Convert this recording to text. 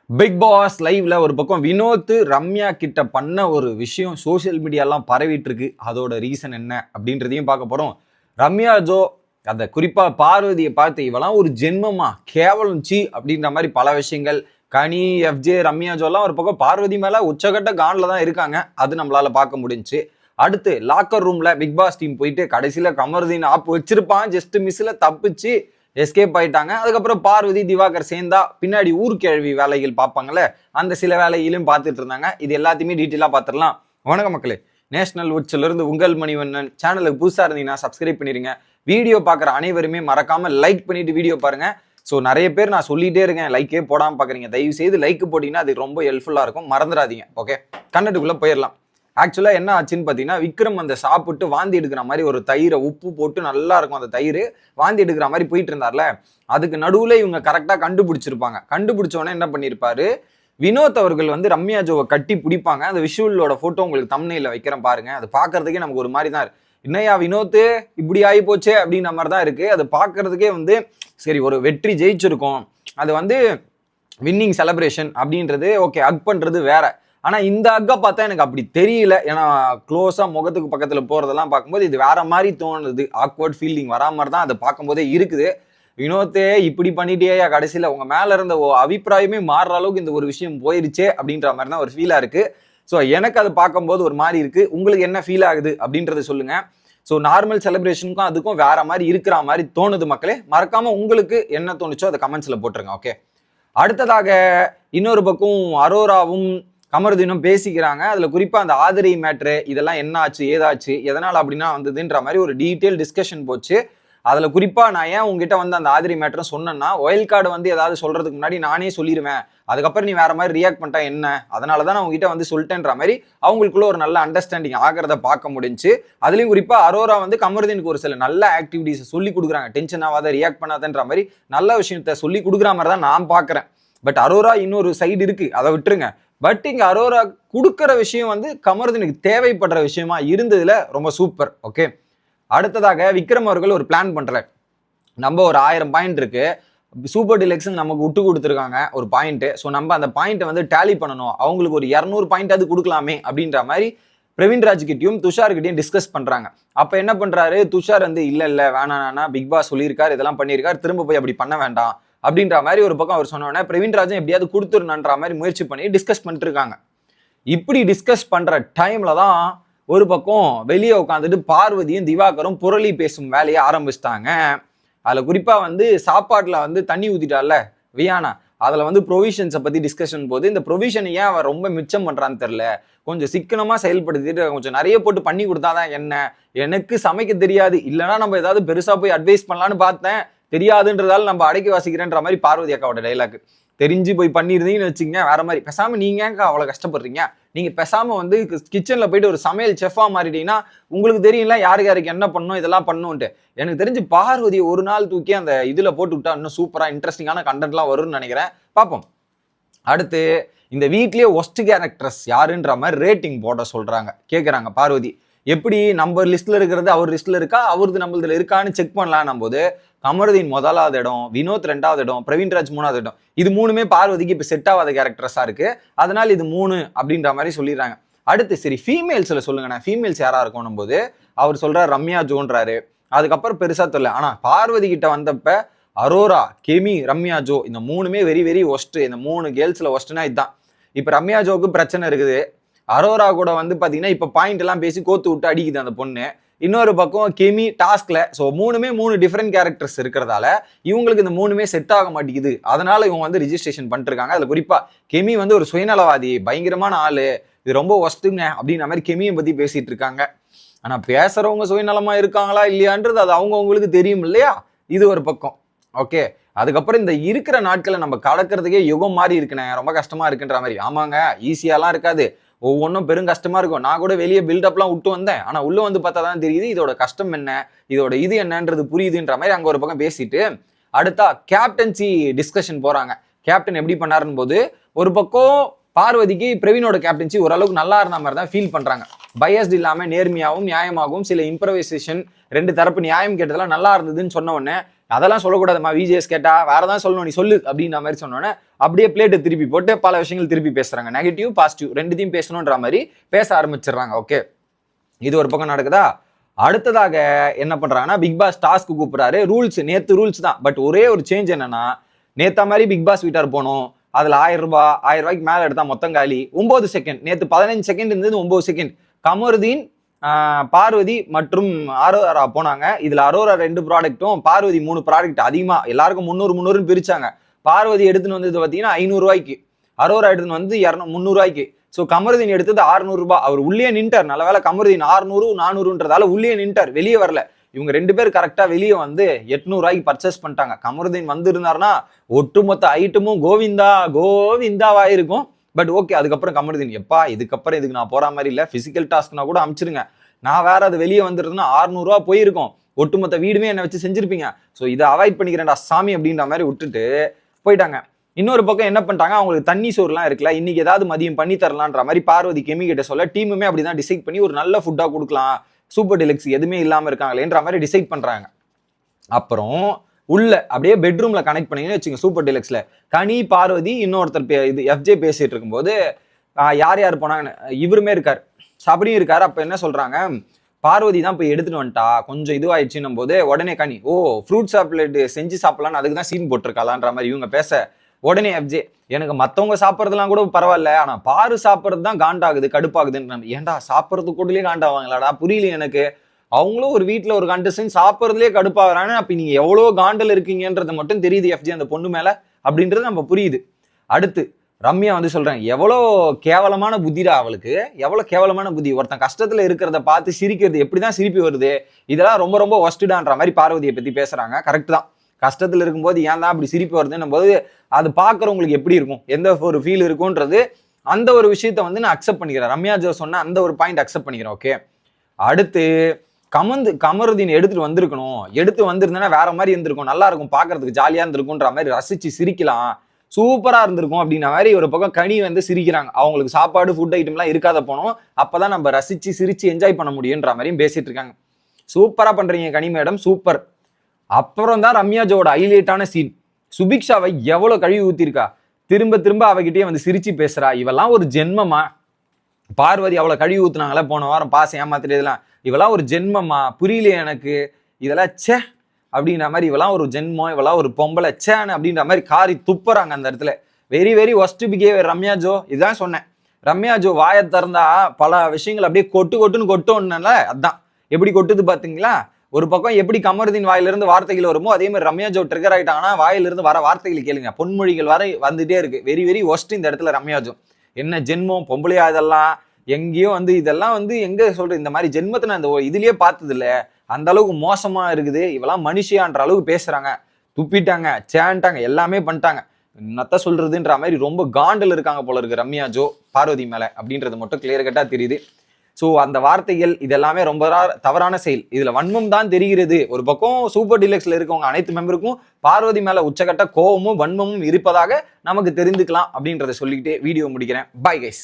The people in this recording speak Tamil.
பிக் பாஸ் லைவ்ல ஒரு பக்கம் வினோத் ரம்யா கிட்ட பண்ண ஒரு விஷயம் சோசியல் மீடியாலாம் பரவிட்டு இருக்கு. அதோட ரீசன் என்ன அப்படின்றதையும் பார்க்க போறோம். ரம்யா ஜோ அந்த குறிப்பா பார்வதியை பார்த்து இவெல்லாம் ஒரு ஜென்மமா கேவலம் சி அப்படின்ற மாதிரி பல விஷயங்கள். கனி எஃப்ஜே ரம்யா ஜோலாம் ஒரு பக்கம் பார்வதி மேல உச்சகட்ட கான்ல தான் இருக்காங்க. அது நம்மளால பார்க்க முடிஞ்சுச்சு. அடுத்து லாக்கர் ரூம்ல பிக் பாஸ் டீம் போயிட்டு கடைசியில கமருதீன் ஆப் வச்சிருப்பான், ஜஸ்ட் மிஸ்ல தப்பிச்சு எஸ்கேப் ஆயிட்டாங்க. அதுக்கப்புறம் பார்வதி திவாகர் சேர்ந்தா பின்னாடி ஊர்கிழவி வேலைகள் பார்ப்பாங்கல்ல, அந்த சில வேலைகளையும் பார்த்துட்டு இருந்தாங்க. இது எல்லாத்தையுமே டீட்டெயிலாக பார்த்துடலாம். வணக்கம் மக்களே, நேஷனல் உட்ஸ்ல இருந்து உங்கள் மணிவண்ணன். சேனலுக்கு புதுசாக இருந்தீங்கன்னா சப்ஸ்கிரைப் பண்ணிடுங்க. வீடியோ பார்க்குற அனைவருமே மறக்காம லைக் பண்ணிட்டு வீடியோ பாருங்க. ஸோ நிறைய பேர் நான் சொல்லிட்டே இருக்கேன் லைக்கே போடாமல் பார்க்குறீங்க. தயவு செய்து லைக் போட்டிங்கன்னா அது ரொம்ப ஹெல்ப்ஃபுல்லாக இருக்கும், மறந்துடாதீங்க. ஓகே, கண்டென்ட்டுக்குள்ளே போயிடலாம். ஆக்சுவலாக என்ன ஆச்சுன்னு பார்த்தீங்கன்னா, விக்ரம் அந்த சாப்பிட்டு வாந்தி எடுக்கிற மாதிரி ஒரு தயிரை உப்பு போட்டு நல்லா இருக்கும் அந்த தயிர், வாந்தி எடுக்கிற மாதிரி போயிட்டு இருந்தார்ல, அதுக்கு நடுவில் இவங்க கரெக்டாக கண்டுபிடிச்சிருப்பாங்க. கண்டுபிடிச்சோன்னே என்ன பண்ணியிருப்பாரு, வினோத் அவர்கள் வந்து ரம்யா ஜோவை கட்டி பிடிப்பாங்க. அந்த விஷுவலோட ஃபோட்டோ உங்களுக்கு தம்ப்நெயில்ல வைக்கிறேன் பாருங்க. அது பார்க்கறதுக்கே நமக்கு ஒரு மாதிரி தான் இருக்கு. என்னையா வினோத்து இப்படி ஆகி போச்சே அப்படின்ற மாதிரி தான் இருக்கு. அது பார்க்கறதுக்கே வந்து சரி, ஒரு வெற்றி ஜெயிச்சிருக்கோம், அது வந்து வின்னிங் செலிப்ரேஷன் அப்படின்றது ஓகே, ஹக் பண்ணுறது வேற. ஆனால் இந்த அக்கா பார்த்தா எனக்கு அப்படி தெரியல. ஏன்னா க்ளோஸாக முகத்துக்கு பக்கத்தில் போகிறதெல்லாம் பார்க்கும்போது இது வேற மாதிரி தோணுது. ஆக்வர்ட் ஃபீலிங் வரா மாதிரி தான் அதை பார்க்கும்போதே இருக்குது. வினோத்தே இப்படி பண்ணிட்டேயா கடைசியில் உங்கள் மேலே இருந்த அபிப்பிராயமே மாறுற அளவுக்கு இந்த ஒரு விஷயம் போயிருச்சே அப்படின்ற மாதிரி தான் ஒரு ஃபீலாக இருக்குது. ஸோ எனக்கு அது பார்க்கும்போது ஒரு மாதிரி இருக்குது. உங்களுக்கு என்ன ஃபீல் ஆகுது அப்படின்றத சொல்லுங்கள். ஸோ நார்மல் செலிப்ரேஷனுக்கும் அதுக்கும் வேற மாதிரி இருக்கிற மாதிரி தோணுது மக்களே. மறக்காமல் உங்களுக்கு என்ன தோணுச்சோ அதை கமெண்ட்ஸில் போட்டுருங்க. ஓகே, அடுத்ததாக இன்னொரு பக்கம் அரோராவும் கமருதீனும் பேசிக்கிறாங்க. அதுல குறிப்பா அந்த ஆதிரை மேட்ரு இதெல்லாம் என்ன ஆச்சு, ஏதாச்சு, எதனால அப்படின்னா வந்ததுன்ற மாதிரி ஒரு டீட்டெயில் டிஸ்கஷன் போச்சு. அதுல குறிப்பா நான் ஏன் உங்ககிட்ட வந்து அந்த ஆதிரை மேட்ரு சொன்னேன்னா, ஒயில் கார்டு வந்து ஏதாவது சொல்றதுக்கு முன்னாடி நானே சொல்லிடுவேன், அதுக்கப்புறம் நீ வேற மாதிரி ரியாக்ட் பண்ணிட்டா என்ன, அதனாலதான் நான் உங்ககிட்ட வந்து சொல்லிட்டேன்ற மாதிரி அவங்களுக்குள்ள ஒரு நல்ல அண்டர்ஸ்டாண்டிங் ஆகிறத பார்க்க முடிஞ்சு. அதுலயும் குறிப்பா அரோரா வந்து கமருதீனுக்கு ஒரு சில நல்ல ஆக்டிவிட்டிஸ் சொல்லி கொடுக்குறாங்க. டென்ஷன் ஆகாத, ரியாக்ட் பண்ணாதன்ற மாதிரி நல்ல விஷயத்த சொல்லி கொடுக்குற மாதிரி தான் நான் பாக்குறேன். பட் அரோரா இன்னொரு சைடு இருக்கு, அதை விட்டுருங்க. பட் இங்க அரோரா கொடுக்குற விஷயம் வந்து கமருதீனுக்கு தேவைப்படுற விஷயமா இருந்ததுல ரொம்ப சூப்பர். ஓகே, அடுத்ததாக விக்ரம் அவர்கள் ஒரு பிளான் பண்ற, நம்ம ஒரு 1000 பாயிண்ட் இருக்கு, சூப்பர் டிலக்ஸ் நமக்கு விட்டு கொடுத்துருக்காங்க ஒரு பாயிண்ட். ஸோ நம்ம அந்த பாயிண்ட்டை வந்து டேலி பண்ணணும், அவங்களுக்கு ஒரு 200 பாயிண்ட் அது கொடுக்கலாமே அப்படின்ற மாதிரி பிரவீன்ராஜ் கிட்டையும் துஷார் கிட்டையும் டிஸ்கஸ் பண்றாங்க. அப்ப என்ன பண்றாரு துஷார் வந்து இல்ல வேணாம், பிக் பாஸ் சொல்லியிருக்காரு, இதெல்லாம் பண்ணியிருக்காரு, திரும்ப போய் அப்படி பண்ண வேண்டாம் அப்படின்ற மாதிரி ஒரு பக்கம் அவர் சொன்னோன்னே பிரவீன்ராஜன் எப்படியாவது கொடுத்துருணுன்ற மாதிரி முயற்சி பண்ணி டிஸ்கஸ் பண்ணிட்டு இருக்காங்க. இப்படி டிஸ்கஸ் பண்ற டைம்ல தான் ஒரு பக்கம் வெளியே உட்காந்துட்டு பார்வதியும் திவாகரும் புரளி பேசும் வேலையை ஆரம்பிச்சிட்டாங்க. அதுல குறிப்பா வந்து சாப்பாட்டுல வந்து தண்ணி ஊத்திட்டால வியானா, அதுல வந்து ப்ரொவிஷன்ஸை பத்தி டிஸ்கஷன் போது இந்த ப்ரொவிஷன் ஏன் அவன் ரொம்ப மிச்சம் பண்றான்னு தெரியல, கொஞ்சம் சிக்கனமா செயல்படுத்திட்டு கொஞ்சம் நிறைய போட்டு பண்ணி கொடுத்தாதான் என்ன, எனக்கு சமைக்க தெரியாது, இல்லைன்னா நம்ம ஏதாவது பெருசா போய் அட்வைஸ் பண்ணலான்னு பார்த்தேன், தெரியாதுன்றதால நம்ம அடக்கி வாசிக்கிறேன்ற மாதிரி பார்வதி அக்காவோட டைலாக். தெரிஞ்சு போய் பண்ணிருந்தீங்கன்னு வச்சுக்கங்க வேற மாதிரி. பேசாம நீங்க அவ்வளவு கஷ்டப்படுறீங்க, நீங்க பேசாம வந்து கிச்சன்ல போயிட்டு ஒரு சமையல் செஃபா மாறிட்டீங்கன்னா உங்களுக்கு தெரியல யாருக்கு யாருக்கு என்ன பண்ணணும், இதெல்லாம் பண்ணணும்ட்டு. எனக்கு தெரிஞ்சு பார்வதி ஒரு நாள் தூக்கி அந்த இதுல போட்டு விட்டா இன்னும் சூப்பரா இன்ட்ரெஸ்டிங்கான கண்டென்ட்லாம் வரும்னு நினைக்கிறேன். பார்ப்போம். அடுத்து இந்த வீட்லயே ஒஸ்ட் கேரக்டர்ஸ் யாருன்ற மாதிரி ரேட்டிங் போட சொல்றாங்க, கேட்குறாங்க பார்வதி. எப்படி நம்ம லிஸ்ட்ல இருக்கிறது அவர் லிஸ்ட்ல இருக்கா, அவரது நம்மளதுல இருக்கான்னு செக் பண்ணலாம் போது கமருதீன் முதலாவது இடம், வினோத் 2வது இடம், பிரவீன்ராஜ் 3வது இடம். இது மூணுமே பார்வதிக்கு இப்ப செட் ஆகாத கேரக்டர்ஸா இருக்கு, அதனால இது 3 அப்படின்ற மாதிரி சொல்லிடுறாங்க. அடுத்து சரி ஃபீமேல்ஸ்ல சொல்லுங்கண்ணா, ஃபீமேல்ஸ் யாரா இருக்கணும் போது அவர் சொல்றாரு ரம்யா ஜோன்றாரு. அதுக்கப்புறம் பெருசா தெரியல. ஆனா பார்வதி கிட்ட வந்தப்ப அரோரா, கெமி, ரம்யா ஜோ இந்த 3மே வெரி வெரி ஒஸ்ட். இந்த 3 கேர்ள்ஸ்ல ஒஸ்ட்னா இதுதான். இப்ப ரம்யா ஜோக்கு பிரச்சனை இருக்குது, அரோரா கூட வந்து பாத்தீங்கன்னா இப்ப பாயிண்ட் எல்லாம் பேசி கோத்து விட்டு அடிக்குது அந்த பொண்ணு. இன்னொரு பக்கம் கெமி டாஸ்க்ல. ஸோ 3மே 3 டிஃப்ரெண்ட் கேரக்டர்ஸ் இருக்கிறதால இவங்களுக்கு இந்த 3மே செட் ஆக மாட்டேங்குது. அதனால இவங்க வந்து ரிஜிஸ்ட்ரேஷன் பண்ணிட்டு இருக்காங்க. அதுல குறிப்பா கெமி வந்து ஒரு சுயநலவாதி, பயங்கரமான ஆளு, இது ரொம்ப ஒஸ்ட்டுங்க அப்படின்ற மாதிரி கெமியை பத்தி பேசிட்டு இருக்காங்க. ஆனா பேசுறவங்க சுயநலமா இருக்காங்களா இல்லையான்றது அது அவங்களுக்கு தெரியும் இல்லையா, இது ஒரு பக்கம். ஓகே, அதுக்கப்புறம் இந்த இருக்கிற நாட்களை நம்ம கடக்கிறதுக்கே யுகம் மாதிரி இருக்குண்ணே, ரொம்ப கஷ்டமா இருக்குன்ற மாதிரி. ஆமாங்க, ஈஸியாலாம் இருக்காது, ஒவ்வொன்றும் பெரும் கஷ்டமா இருக்கும். நான் கூட வெளியே பில்டப்லாம் விட்டு வந்தேன், ஆனா உள்ள வந்து பார்த்தா தான் தெரியுது இதோட கஷ்டம் என்ன, இதோட இது என்னன்றது புரியுதுன்ற மாதிரி அங்க ஒரு பக்கம் பேசிட்டு அடுத்தா கேப்டன்சி டிஸ்கஷன் போறாங்க. கேப்டன் எப்படி பண்ணாருன்னு போது ஒரு பக்கம் பார்வதிக்கு பிரவீனோட கேப்டன்சி ஓரளவுக்கு நல்லா இருந்த மாதிரி தான் ஃபீல் பண்றாங்க. பயஸ்ட் இல்லாம நேர்மையாகவும் நியாயமாகவும் சில இம்ப்ரவைசேஷன் 2 தரப்பு நியாயம் கேட்டதெல்லாம் நல்லா இருந்ததுன்னு சொன்ன உடனே அதெல்லாம் சொல்லக்கூடாதுமா, விஜேஎஸ் கேட்டா வேற தான் சொல்லணும், நீ சொல்லு அப்படின்ற மாதிரி சொன்னோன்னே அப்படியே பிளேட்டை திருப்பி போட்டு பல விஷயங்கள் திருப்பி பேசுறாங்க. நெகட்டிவ் பாசிட்டிவ் ரெண்டுத்தையும் பேசணுன்ற மாதிரி பேச ஆரம்பிச்சிடுறாங்க. ஓகே, இது ஒரு பக்கம் நடக்குதா. அடுத்ததாக என்ன பண்றாங்கன்னா, பிக் பாஸ் டாஸ்க்கு கூப்பிடுறாரு. நேத்து ரூல்ஸ் தான், பட் ஒரே ஒரு சேஞ்ச் என்னன்னா, நேத்தா மாதிரி பிக் பாஸ் வீட்டார் போனோம், அதுல 1000 ரூபாய்க்கு மேல எடுத்தா மொத்தம் காலி. 9 செகண்ட், நேத்து 15 செகண்ட் இருந்தது, 9 செகண்ட். கமருதீன், பார்வதி மற்றும் அரோரா போனாங்க. இதுல அரோரா 2 ப்ராடக்ட்டும் பார்வதி 3 ப்ராடக்ட் அதிகமா எல்லாருக்கும் 300 பிரிச்சாங்க. பார்வதி எடுத்துன்னு வந்தது பாத்தீங்கன்னா 500 ரூபாய்க்கு, அரோரா எடுத்துன்னு வந்து 300 ரூபாய்க்கு. ஸோ கமருதீன் எடுத்தது 600 ரூபாய். அவர் உள்ளே நின்ட்டார். நல்ல வேலை கமருதீன் 600 400ன்றதால உள்ளே நின்ட்டார், வெளியே வரல. இவங்க 2 பேர் கரெக்டா வெளியே வந்து 800 ரூபாய்க்கு பர்ச்சேஸ் பண்ணிட்டாங்க. கமருதீன் வந்து இருந்தாருன்னா ஒட்டுமொத்த ஐட்டமும் கோவிந்தாவா இருக்கும். பட் ஓகே, அதுக்கப்புறம் கமருதீன் எப்பா இதுக்கப்புறம் இதுக்கு நான் போற மாதிரி இல்லை, பிசிக்கல் டாஸ்க்னா கூட அமிச்சிருங்க, நான் வேற அது வெளியே வந்துருந்தா 600 ரூபா போயிருக்கும், ஒட்டுமொத்த வீடுமே என்னை வச்சு செஞ்சிருப்பீங்க, ஸோ இதை அவாய்ட் பண்ணிக்கிறேன்டா சாமி அப்படின்ற மாதிரி விட்டுட்டு போயிட்டாங்க. இன்னொரு பக்கம் என்ன பண்ணிட்டாங்க, அவங்களுக்கு தண்ணி சோறுலாம் இருக்குல்ல, இன்னைக்கு ஏதாவது மதியம் பண்ணி தரலான்ற மாதிரி பார்வதி கெமி கிட்ட சொல்ல, டீமுமே அப்படிதான் டிசைட் பண்ணி ஒரு நல்ல ஃபுட்டா கொடுக்கலாம், சூப்பர் டிலக்ஸ் எதுவுமே இல்லாம இருக்காங்களேன்ற மாதிரி டிசைட் பண்றாங்க. அப்புறம் உள்ள அப்படியே பெட்ரூம்ல கனெக்ட் பண்ணீங்கன்னு வச்சுங்க, சூப்பர் டிலக்ஸ்ல கனி, பார்வதி, இன்னொருத்தர் இது எஃப்ஜே பேசிட்டு இருக்கும்போது யார் யார் போனாங்கன்னு இவருமே இருக்காரு, சபரியும் இருக்காரு. அப்ப என்ன சொல்றாங்க, பார்வதி தான் போய் எடுத்துட்டு வந்துட்டா, கொஞ்சம் இதுவாயிடுச்சுன்னும் போது உடனே கனி ஃப்ரூட் சாப்பிட்டு செஞ்சு சாப்பிடலான்னு அதுக்கு தான் சீன் போட்டிருக்காளான்ற மாதிரி இவங்க பேச, உடனே எஃப்ஜே எனக்கு மற்றவங்க சாப்பிட்றதுலாம் கூட பரவாயில்ல, ஆனா பாரு சாப்பிட்றது தான் காண்டாகுது கடுப்பாகுதுன்னு. ஏன்டா சாப்பிட்றது கூடலேயே காண்டாவாங்களாடா, புரியல எனக்கு. அவங்களும் ஒரு வீட்டில் ஒரு கண்டஸ்டன்ட் சாப்பிட்றதுலேயே கடுப்பாகிறான்னு, அப்போ நீங்கள் எவ்வளோ காண்டில் இருக்கீங்கன்றது மட்டும் தெரியுது எஃப்ஜே அந்த பொண்ணு மேலே அப்படின்றது நம்ம புரியுது. அடுத்து ரம்யா வந்து சொல்கிறேன், எவ்வளோ கேவலமான புத்திடா அவளுக்கு, எவ்வளோ கேவலமான புத்தி. ஒருத்தன் கஷ்டத்தில் இருக்கிறத பார்த்து சிரிக்கிறது எப்படி தான் சிரிப்பி வருது, இதெல்லாம் ரொம்ப ரொம்ப ஒஸ்ட்டுடான்ற மாதிரி பார்வதியை பற்றி பேசுகிறாங்க. கரெக்ட் தான், கஷ்டத்தில் இருக்கும்போது ஏன் தான் அப்படி சிரிப்பு வருதுன்னும் போது அது பார்க்குறவங்களுக்கு எப்படி இருக்கும், எந்த ஒரு ஃபீல் இருக்கும்ன்றது, அந்த ஒரு விஷயத்த வந்து நான் அக்செப்ட் பண்ணிக்கிறேன். ரம்யா ஜோ சொன்ன அந்த ஒரு பாயிண்ட் அக்செப்ட் பண்ணிக்கிறேன். ஓகே, அடுத்து கமருதீன் எடுத்துட்டு வந்திருக்கணும், எடுத்து வந்திருந்தேன்னா வேற மாதிரி இருந்திருக்கும், நல்லா இருக்கும், பார்க்கறதுக்கு ஜாலியா இருந்திருக்கும்ன்ற மாதிரி ரசிச்சு சிரிக்கலாம், சூப்பரா இருந்திருக்கும் அப்படின்ற மாதிரி ஒரு பக்கம் கனி வந்து சிரிக்கிறாங்க. அவங்களுக்கு சாப்பாடு ஃபுட் ஐட்டம்லாம் இருக்காத போனோம், அப்பதான் நம்ம ரசிச்சு சிரிச்சு என்ஜாய் பண்ண முடியுன்ற மாதிரியும் பேசிட்டு இருக்காங்க. சூப்பரா பண்றீங்க கனி மேடம், சூப்பர். அப்புறம் தான் ரம்யா ஜோட ஹைலைட்டான சீன், சுபிக்ஷாவை எவ்வளவு கழுவி ஊத்திருக்கா, திரும்ப திரும்ப அவகிட்டயே வந்து சிரிச்சு பேசுறா. இவெல்லாம் ஒரு ஜென்மமா, பார்வதி அவளை கழுவி ஊத்துனாங்களே போன வாரம் பாசம் ஏமாத்துறதுலாம், இவெல்லாம் ஒரு ஜென்மமா, புரியலையே எனக்கு இதெல்லாம், சே அப்படின்ற மாதிரி, இவெல்லாம் ஒரு ஜென்மம், இவெல்லாம் ஒரு பொம்பளை சேன்னு அப்படின்ற மாதிரி காரி துப்புறாங்க அந்த இடத்துல. Very very worst behaviour Ramya Joe. இதுதான் சொன்னேன், ரம்யா ஜோ வாயை திறந்தா பல விஷயங்கள் அப்படியே கொட்டுன்னு கொட்டோன்னால அதான் எப்படி கொட்டுது பாத்தீங்களா. ஒரு பக்கம் எப்படி கமருதீன் வாயிலிருந்து வார்த்தைகள் வருமோ அதே மாதிரி ரம்யா ஜோ ட்ரிகர் ஆயிட்டாங்கன்னா வாயிலிருந்து வர வார்த்தைகள் கேளுங்க, பொன்மொழிகள் வரை வந்துட்டே இருக்கு. வெரி வெரி ஒஸ்ட் இந்த இடத்துல ரம்யா ஜோ. என்ன ஜென்மம், பொம்பளையா இதெல்லாம், எங்கேயோ வந்து இதெல்லாம் வந்து எங்க சொல்ற, இந்த மாதிரி ஜென்மத்தை நான் இந்த இதுலயே பார்த்தது இல்லை, அந்த அளவுக்கு மோசமா இருக்குது. இவெல்லாம் மனுஷியான்ற அளவுக்கு பேசுறாங்க, துப்பிட்டாங்க, சேன்ட்டாங்க, எல்லாமே பண்ணிட்டாங்க. என்னத்த சொல்றதுன்ற மாதிரி ரொம்ப காண்டில் இருக்காங்க போல இருக்கு ரம்யா ஜோ பார்வதி மேல அப்படின்றது மட்டும் கிளியர் கட்டா தெரியுது. ஸோ அந்த வார்த்தைகள் இதெல்லாமே ரொம்ப தவறான செயல். இதுல வன்மம் தான் தெரிகிறது. ஒரு பக்கம் சூப்பர் டிலக்ஸ்ல இருக்கவங்க அனைத்து மெம்பருக்கும் பார்வதி மேல உச்சகட்ட கோபமும் வன்மமும் இருப்பதாக நமக்கு தெரிந்துக்கலாம் அப்படின்றத சொல்லிக்கிட்டே வீடியோ முடிக்கிறேன். Bye guys.